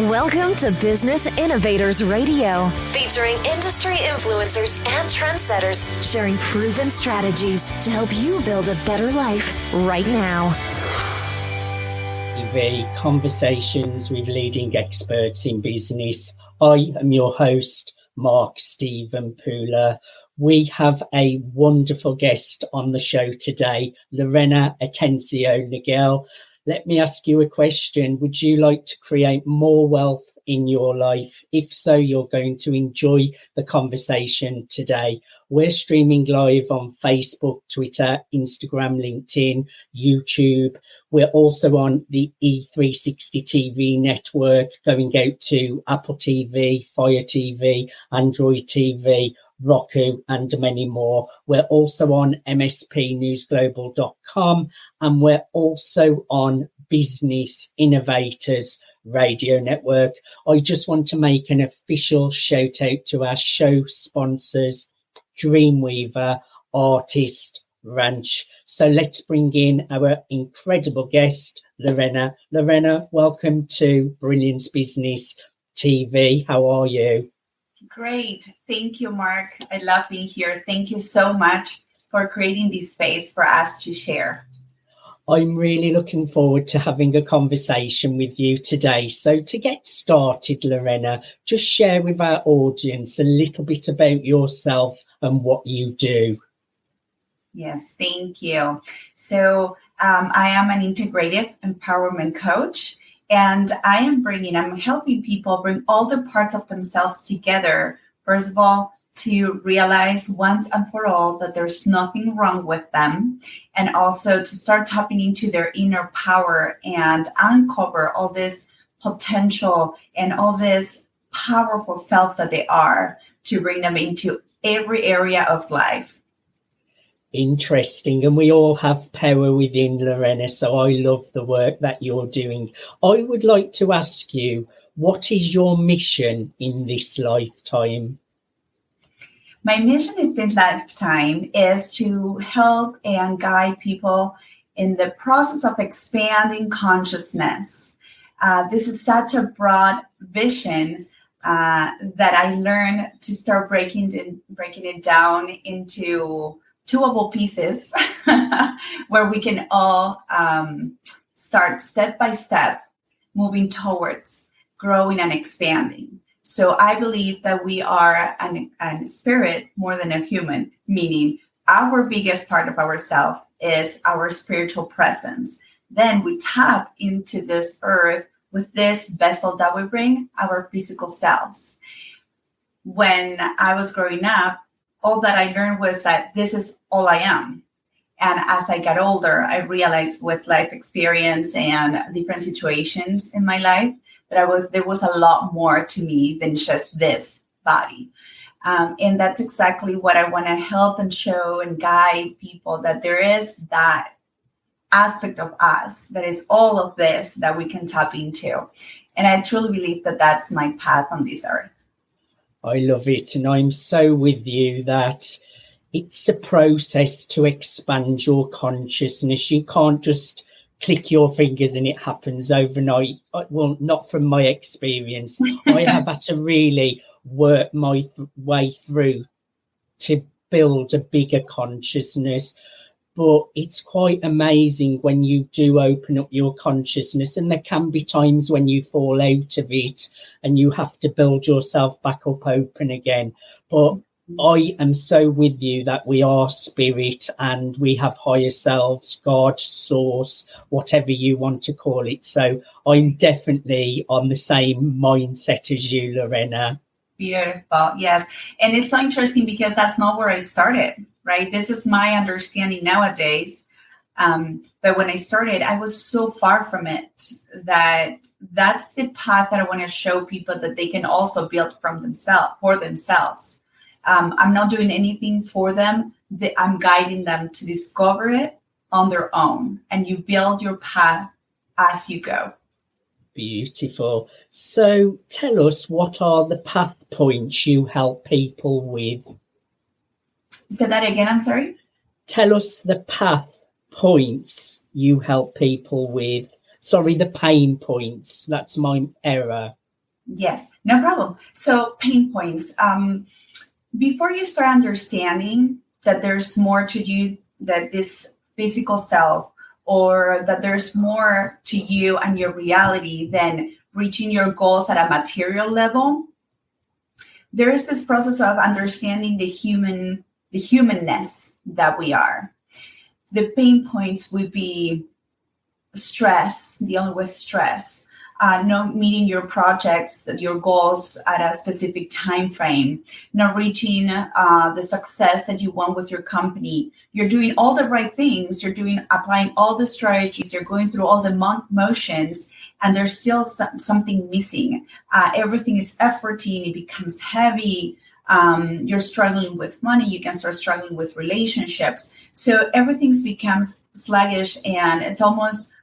Welcome to Business Innovators Radio, featuring industry influencers and trendsetters sharing proven strategies to help you build a better life right now. The conversations with leading experts in business. I am your host, Mark Stephen Pooler. We have a wonderful guest on the show today, Lorena Atencio Nagele. Let me ask you a question. Would you like to create more wealth in your life? If so, you're going to enjoy the conversation today. We're streaming live on Facebook, Twitter, Instagram, LinkedIn, YouTube. We're also on the E360 TV network, going out to Apple TV, Fire TV, Android TV, Roku, and many more. We're also on mspnewsglobal.com, and we're also on Business Innovators Radio Network. I just want to make an official shout out to our show sponsors, Dreamweaver, Artist, Ranch. So let's bring in our incredible guest, Lorena. Lorena, welcome to Brilliance Business TV. How are you? Great. Thank you, Mark. I love being here. Thank you so much for creating this space for us to share. I'm really looking forward to having a conversation with you today. So to get started, Lorena, just share with our audience a little bit about yourself and what you do. Yes, thank you. So I am an integrative empowerment coach. And I'm helping people bring all the parts of themselves together. First of all, to realize once and for all that there's nothing wrong with them. And also to start tapping into their inner power and uncover all this potential and all this powerful self that they are, to bring them into every area of life. Interesting. And we all have power within, Lorena. So I love the work that you're doing. I would like to ask you, what is your mission in this lifetime? My mission in this lifetime is to help and guide people in the process of expanding consciousness. This is such a broad vision that I learned to start breaking it down into doable pieces where we can all start step by step moving towards growing and expanding. So I believe that we are a spirit more than a human, meaning our biggest part of ourselves is our spiritual presence. Then we tap into this earth with this vessel that we bring, our physical selves. When I was growing up, all that I learned was that this is all I am. And as I got older, I realized with life experience and different situations in my life that there was a lot more to me than just this body. And that's exactly what I want to help and show and guide people, that there is that aspect of us that is all of this that we can tap into. And I truly believe that that's my path on this earth. I love it. And I'm so with you that it's a process to expand your consciousness. You can't just click your fingers and it happens overnight. Well, not from my experience. I have had to really work my way through to build a bigger consciousness. But it's quite amazing when you do open up your consciousness, and there can be times when you fall out of it and you have to build yourself back up open again. But I am so with you that we are spirit and we have higher selves, God, source, whatever you want to call it. So I'm definitely on the same mindset as you, Lorena. Beautiful. Yes. And it's so interesting because that's not where I started, right? This is my understanding nowadays. But when I started, I was so far from it that's the path that I want to show people, that they can also build for themselves. I'm not doing anything for them. I'm guiding them to discover it on their own. And you build your path as you go. Beautiful. So tell us, what are the path points you help people with? Say that again, I'm sorry. Tell us the path points you help people with. Sorry, the pain points. That's my error. Yes, no problem. So pain points. Before you start understanding that there's more to you, that this physical self, or that there's more to you and your reality than reaching your goals at a material level, there is this process of understanding the humanness that we are. The pain points would be stress, dealing with stress, not meeting your projects, your goals at a specific time frame, not reaching the success that you want with your company. You're doing all the right things. You're applying all the strategies. You're going through all the motions, and there's still something missing. Everything is efforting. It becomes heavy. You're struggling with money. You can start struggling with relationships. So everything becomes sluggish, and it's almost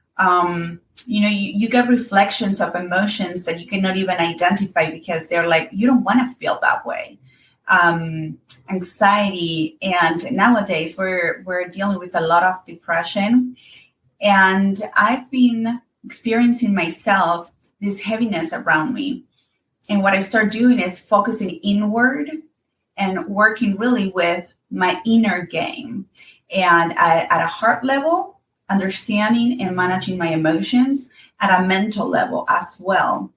you get reflections of emotions that you cannot even identify because they're like, you don't want to feel that way. Anxiety, and nowadays we're dealing with a lot of depression, and I've been experiencing myself this heaviness around me. And what I start doing is focusing inward and working really with my inner game, and at a heart level, understanding and managing my emotions, at a mental level as well,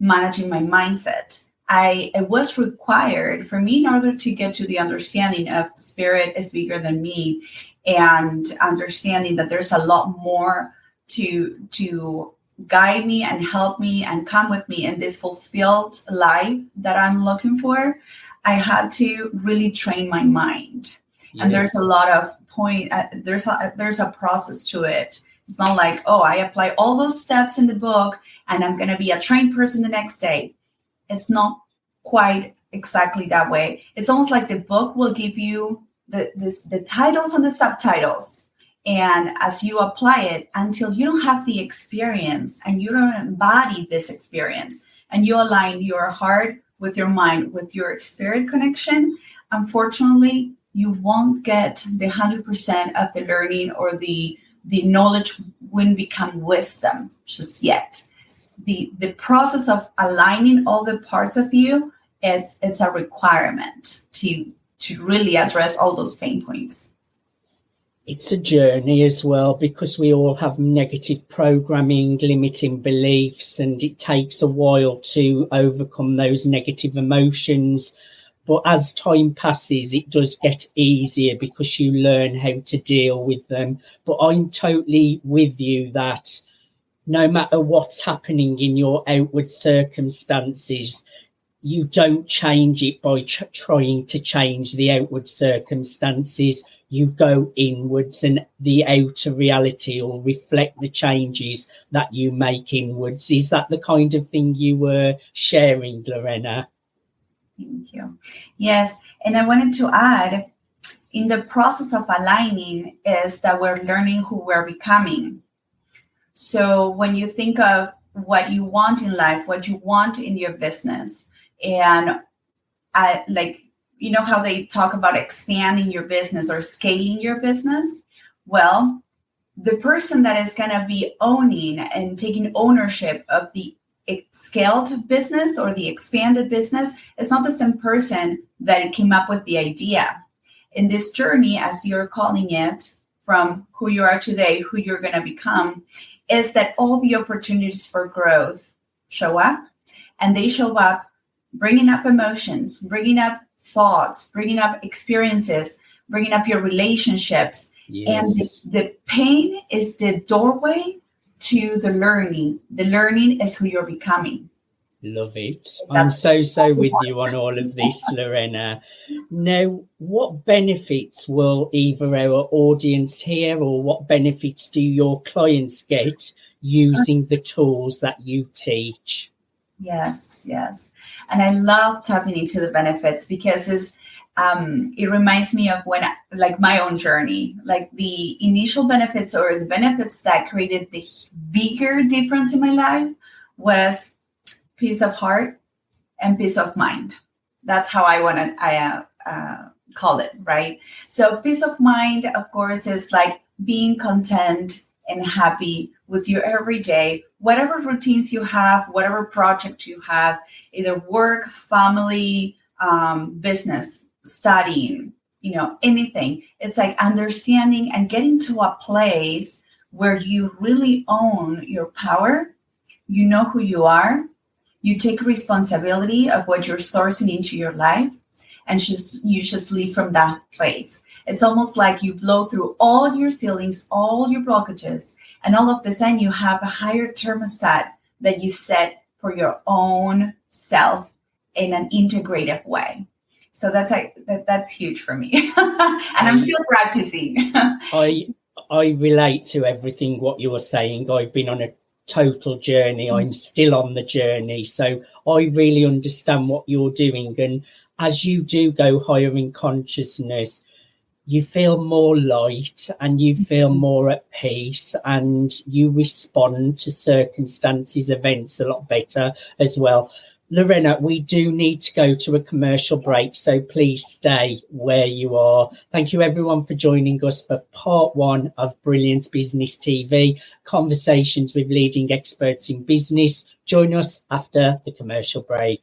managing my mindset. It was required for me in order to get to the understanding of spirit is bigger than me, and understanding that there's a lot more to guide me and help me and come with me in this fulfilled life that I'm looking for. I had to really train my mind. Yes. And there's a lot of there's a process to it. It's not like, oh, I apply all those steps in the book and I'm going to be a trained person the next day. It's not quite exactly that way. It's almost like the book will give you the titles and the subtitles. And as you apply it, until you don't have the experience and you don't embody this experience and you align your heart with your mind, with your spirit connection, unfortunately, you won't get the 100% of the learning, or the knowledge wouldn't become wisdom just yet. The process of aligning all the parts of you, it's a requirement to really address all those pain points. It's a journey as well, because we all have negative programming, limiting beliefs, and it takes a while to overcome those negative emotions. But as time passes, it does get easier because you learn how to deal with them. But I'm totally with you that no matter what's happening in your outward circumstances, you don't change it by trying to change the outward circumstances. You go inwards, and the outer reality will reflect the changes that you make inwards. Is that the kind of thing you were sharing, Lorena? Thank you. Yes. And I wanted to add, in the process of aligning is that we're learning who we're becoming. So when you think of what you want in life, what you want in your business, and how they talk about expanding your business or scaling your business, well, the person that is going to be owning and taking ownership of the scaled business or the expanded business is not the same person that came up with the idea. In this journey, as you're calling it, from who you are today, who you're going to become, is that all the opportunities for growth show up, and they show up bringing up emotions, bringing up thoughts, bringing up experiences, bringing up your relationships. Yes. And the pain is the doorway to the learning. The learning is who you're becoming. Love it. I'm so with you on all of this, Lorena. Now, what benefits will either our audience hear, or what benefits do your clients get using the tools that you teach? Yes. And I love tapping into the benefits, because it reminds me of when, my own journey, the initial benefits, or the benefits that created the bigger difference in my life, was peace of heart and peace of mind. That's how I call it, right? So peace of mind, of course, is like being content and happy with your everyday, whatever routines you have, whatever project you have, either work, family, business, studying, anything. It's like understanding and getting to a place where you really own your power. You know who you are. You take responsibility of what you're sourcing into your life, and you just leave from that place. It's almost like you blow through all your ceilings, all your blockages, and all of a sudden you have a higher thermostat that you set for your own self in an integrative way. So that's huge for me. And I'm still practicing. I relate to everything what you're saying. I've been on a total journey. I'm still on the journey. So I really understand what you're doing. And as you do go higher in consciousness, you feel more light and you feel more at peace, and you respond to circumstances, events a lot better as well. Lorena, we do need to go to a commercial break, so please stay where you are. Thank you everyone for joining us for part 1 of Brilliance Business TV, conversations with leading experts in business. Join us after the commercial break.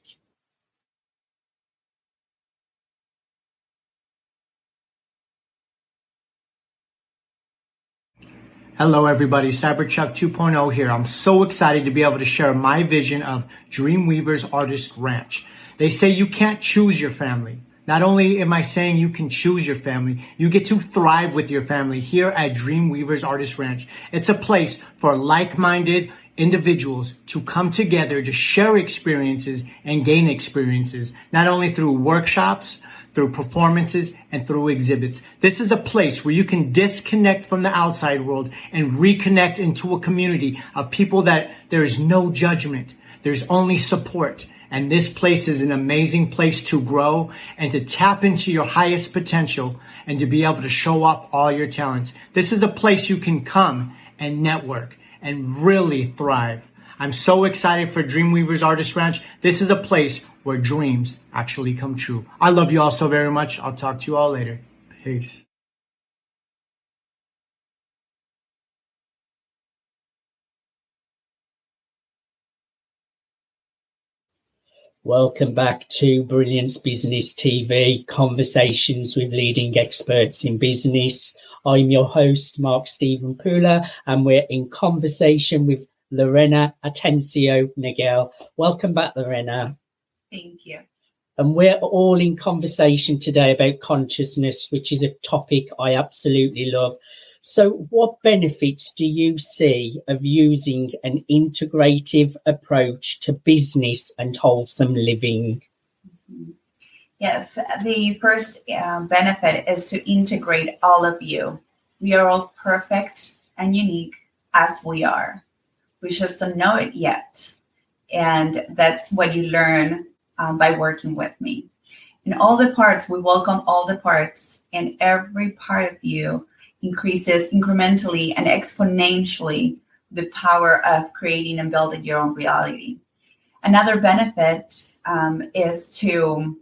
Hello, everybody. Cyberchuck 2.0 here. I'm so excited to be able to share my vision of Dreamweavers Artist Ranch. They say you can't choose your family. Not only am I saying you can choose your family, you get to thrive with your family here at Dreamweavers Artist Ranch. It's a place for like-minded individuals to come together to share experiences and gain experiences, not only through workshops, through performances, and through exhibits. This is a place where you can disconnect from the outside world and reconnect into a community of people that there is no judgment. There's only support. And this place is an amazing place to grow and to tap into your highest potential and to be able to show off all your talents. This is a place you can come and network and really thrive. I'm so excited for Dreamweavers Artist Ranch. This is a place where dreams actually come true. I love you all so very much. I'll talk to you all later. Peace. Welcome back to Brilliance Business TV, conversations with leading experts in business. I'm your host, Mark Stephen Pooler, and we're in conversation with Lorena Atencio Nagele. Welcome back, Lorena. Thank you. And we're all in conversation today about consciousness, which is a topic I absolutely love. So what benefits do you see of using an integrative approach to business and wholesome living? Yes, the first benefit is to integrate all of you. We are all perfect and unique as we are. We just don't know it yet. And that's what you learn by working with me. In all the parts, we welcome all the parts, and every part of you increases incrementally and exponentially the power of creating and building your own reality. Another benefit is to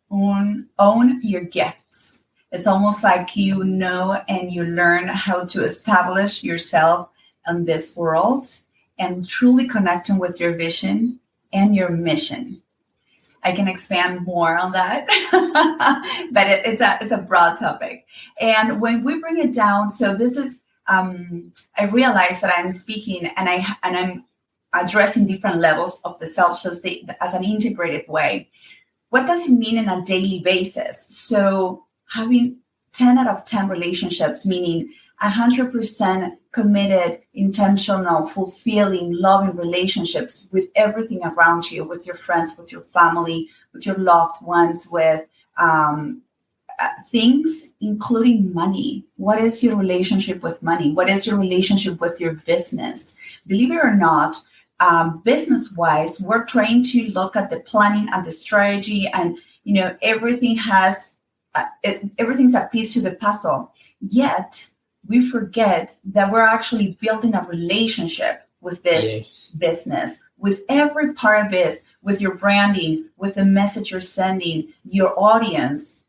own your gifts. It's almost like you know and you learn how to establish yourself in this world and truly connecting with your vision and your mission. I can expand more on that, but it's a broad topic. And when we bring it down, so this is, I realize that I'm speaking and I'm addressing different levels of the self just as an integrated way. What does it mean on a daily basis? So having 10 out of 10 relationships, meaning 100% committed, intentional, fulfilling, loving relationships with everything around you, with your friends, with your family, with your loved ones, with things, including money. What is your relationship with money? What is your relationship with your business? Believe it or not, business-wise, we're trained to look at the planning and the strategy, and everything has everything's a piece to the puzzle. Yet we forget that we're actually building a relationship with this business, with every part of it, with your branding, with the message you're sending, your audience,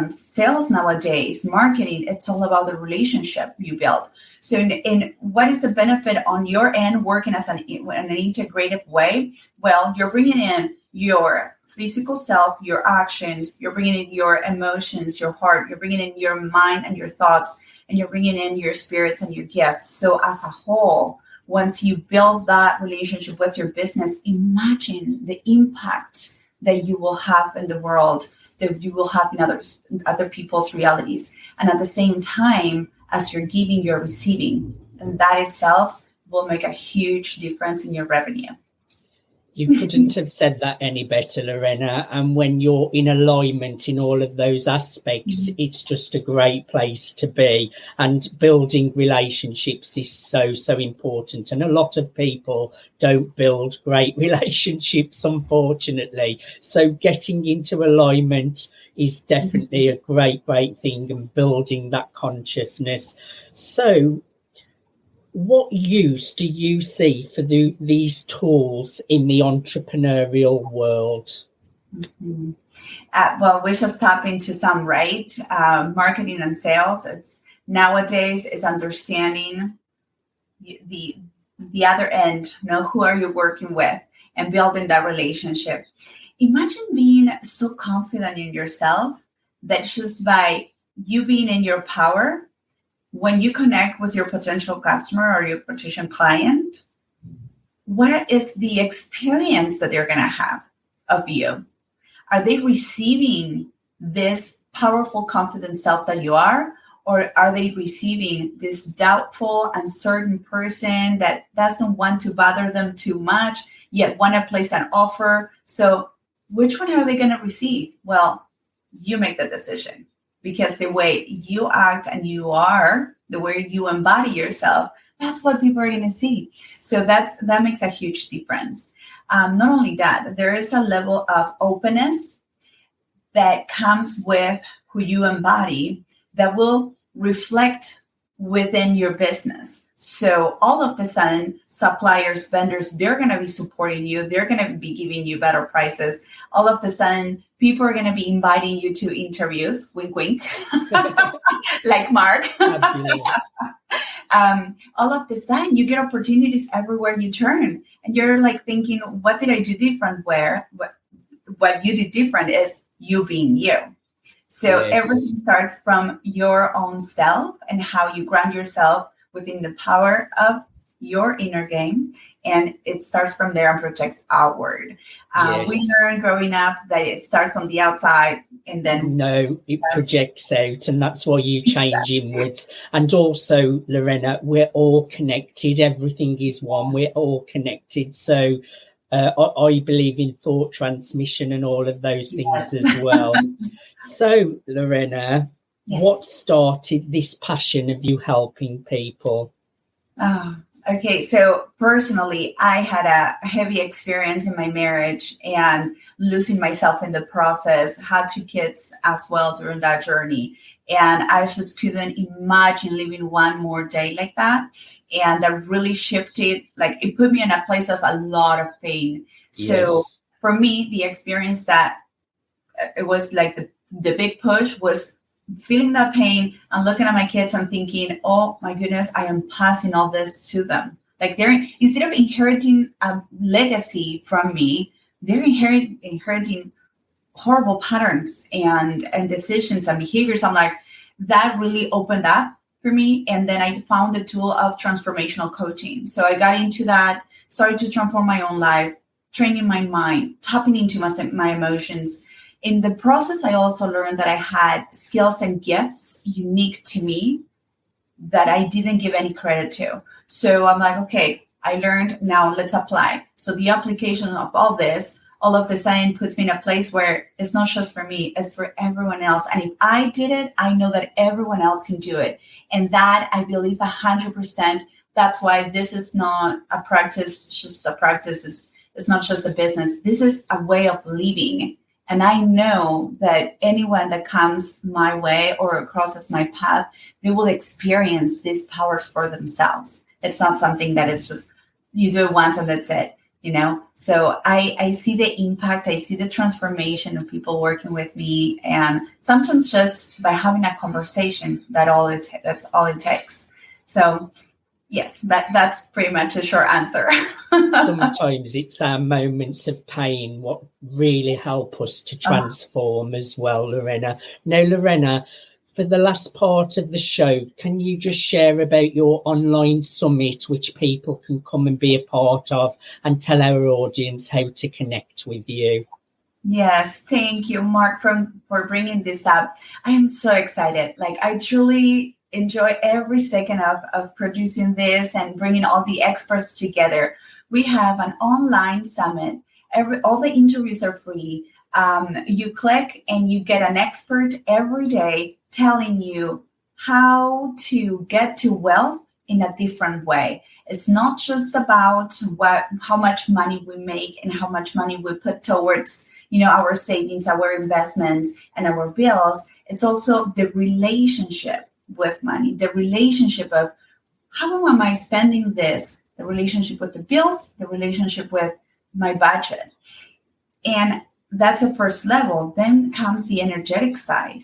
sales nowadays, marketing. It's all about the relationship you build. So in what is the benefit on your end working as an integrative way? Well, you're bringing in your physical self, your actions, you're bringing in your emotions, your heart, you're bringing in your mind and your thoughts, and you're bringing in your spirits and your gifts. So as a whole, once you build that relationship with your business, imagine the impact that you will have in the world, that you will have in other people's realities. And at the same time, as you're giving, you're receiving. And that itself will make a huge difference in your revenue. You couldn't have said that any better, Lorena. And when you're in alignment in all of those aspects, it's just a great place to be. And building relationships is so, so important. And a lot of people don't build great relationships, unfortunately. So getting into alignment is definitely a great, great thing, and building that consciousness. So what use do you see for these tools in the entrepreneurial world? Mm-hmm. Well, we just tap into some, right? Marketing and sales. It's nowadays is understanding the other end. Who are you working with, and building that relationship. Imagine being so confident in yourself that just by you being in your power, when you connect with your potential customer or your potential client, what is the experience that they're going to have of you? Are they receiving this powerful, confident self that you are? Or are they receiving this doubtful, uncertain person that doesn't want to bother them too much, yet want to place an offer? So which one are they going to receive? Well, you make the decision. Because the way you act and you are, the way you embody yourself, that's what people are going to see. So that makes a huge difference. Not only that, there is a level of openness that comes with who you embody that will reflect within your business. So all of the sudden, suppliers, vendors, they're going to be supporting you. They're going to be giving you better prices. All of the sudden, people are going to be inviting you to interviews, wink, wink, like Mark. All of the sudden, you get opportunities everywhere you turn. And you're like thinking, what did I do different? What you did different is you being you. So everything starts from your own self and how you ground yourself within the power of your inner game. And it starts from there and projects outward. We learned growing up that it starts on the outside and then... No, it projects out, and that's why you change inwards. And also, Lorena, we're all connected. Everything is one. We're all connected. So I believe in thought transmission and all of those things as well. So, Lorena, what started this passion of you helping people? Okay, so personally, I had a heavy experience in my marriage and losing myself in the process, had 2 kids as well during that journey. And I just couldn't imagine living one more day like that. And that really shifted, like it put me in a place of a lot of pain. So for me, the experience that it was like the big push was feeling that pain and looking at my kids and thinking, oh my goodness, I am passing all this to them. Like they're, instead of inheriting a legacy from me, they're inheriting horrible patterns and decisions and behaviors. I'm like, that really opened up for me. And then I found the tool of transformational coaching. So I got into that, started to transform my own life, training my mind, tapping into my emotions. In the process, I also learned that I had skills and gifts unique to me that I didn't give any credit to. So I'm like, okay, I learned, now let's apply. So the application of all this, all of the sudden puts me in a place where it's not just for me, it's for everyone else. And if I did it, I know that everyone else can do it. And that I believe 100%. That's why this is not a practice, just a practice. It's not just a business. This is a way of living. And I know that anyone that comes my way or crosses my path, they will experience these powers for themselves. It's not something that it's just, you do it once and that's it, you know? So I see the impact, I see the transformation of people working with me. And sometimes just by having a conversation, that's all it takes. So yes, that's pretty much a short answer. Sometimes it's our moments of pain what really help us to transform as well, Lorena. Now, Lorena, for the last part of the show, can you just share about your online summit, which people can come and be a part of, and tell our audience how to connect with you? Yes, thank you, Mark, for bringing this up. I am so excited. Like, I truly enjoy every second of producing this and bringing all the experts together. We have an online summit. All the interviews are free. You click and you get an expert every day telling you how to get to wealth in a different way. It's not just about how much money we make and how much money we put towards, our savings, our investments, and our bills. It's also the relationship with money, the relationship of how am I spending this, the relationship with the bills, the relationship with my budget. And that's the first level. Then comes the energetic side.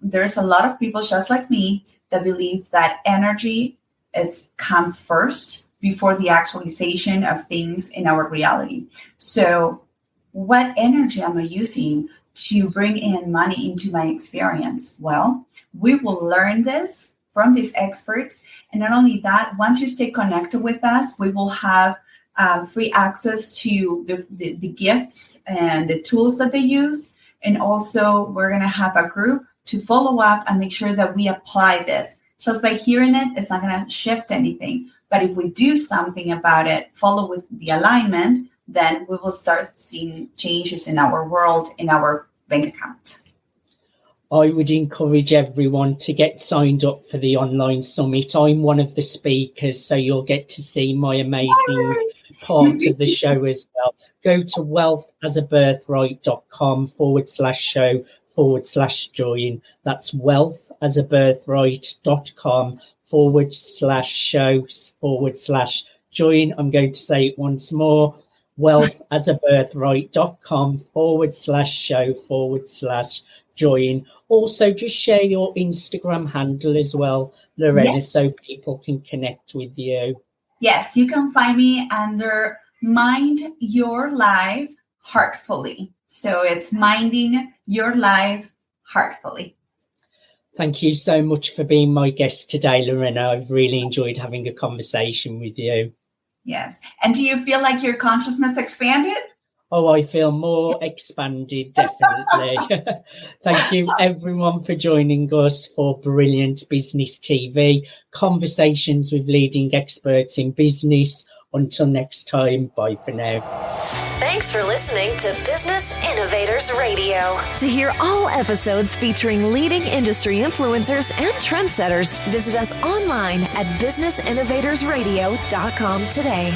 There's a lot of people just like me that believe that energy comes first before the actualization of things in our reality. So what energy am I using to bring in money into my experience? Well, we will learn this from these experts. And not only that, once you stay connected with us, we will have free access to the gifts and the tools that they use. And also, we're going to have a group to follow up and make sure that we apply this. Just by hearing it, it's not going to shift anything. But if we do something about it, follow with the alignment, then we will start seeing changes in our world, in our bank account. I would encourage everyone to get signed up for the online summit. I'm one of the speakers, so you'll get to see my amazing part of the show as well. Go to wealthasabirthright.com/show/join. That's wealthasabirthright.com/show/join. I'm going to say it once more. wealthasabirthright.com/show/join. Also, just share your Instagram handle as well, Lorena, so people can connect with you. Yes, you can find me under Mind Your Life Heartfully. So it's Minding Your Life Heartfully. Thank you so much for being my guest today, Lorena. I've really enjoyed having a conversation with you. Yes. And do you feel like your consciousness expanded? Oh, I feel more expanded, definitely. Thank you, everyone, for joining us for Brilliant Business TV, conversations with leading experts in business. Until next time, bye for now. Thanks for listening to Business Innovators Radio. To hear all episodes featuring leading industry influencers and trendsetters, visit us online at businessinnovatorsradio.com today.